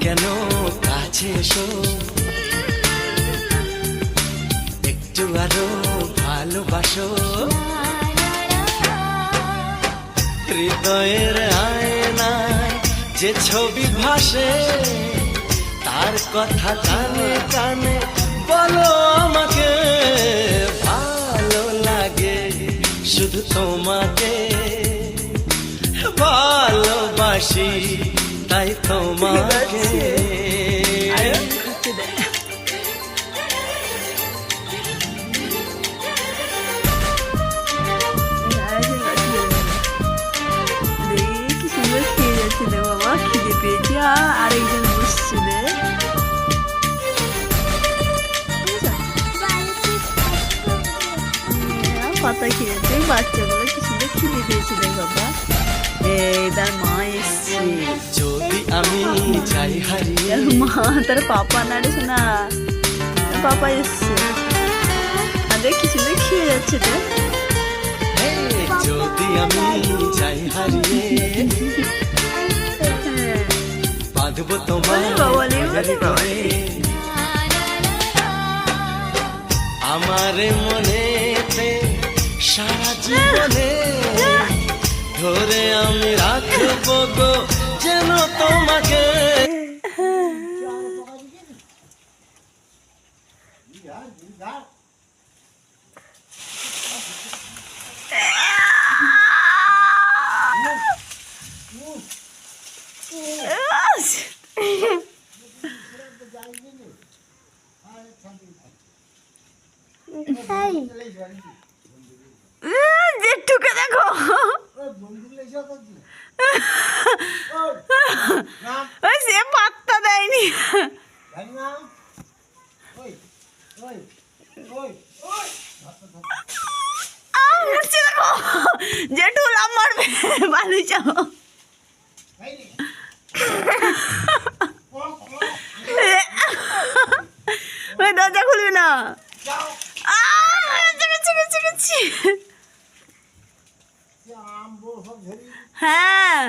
কেন কাছে এসো, একটু আরো ভালোবাসো। হৃদয়ের আয়নায় যে ছবি ভাসে, তার কথা কানে কানে বলো আমাকে। ভালো লাগে শুধু তোমাকে, ভালোবাসি তাই তোমাকে। কি সুন্দর খেয়ে যাচ্ছে রে বাবা, খিদে পেয়েছি। আরেকজন বসছে রে, পাতা খেয়েছে বাচ্চাগুলো, কি সুন্দর খিদে পেয়েছে রে বাবা। তার মা এসছে। যদি আমি চাই হারিয়ে, মা তার পাপা না রে শোনা, পাপা এসছে। কি সুন্দর খেয়ে যাচ্ছে রে। যদি আমি চাই হারিয়ে, বাঁধবো তোমার আমার মনেতে সারা জীবনে, ধরে আমি রাখবো গো যেন তোমাকে। জেঠুকে দেখো, সে পাত্তা দেয়নি। দেখো জেঠু লাভ মারবে, বালি যাও। দরজা খুলবি না। হ্যাঁ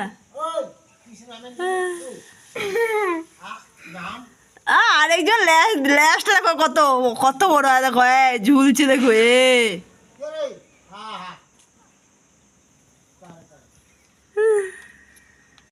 আরেকজন ল্যাসটা দেখো, কত কত বড় দেখো, ঝুলছে দেখো।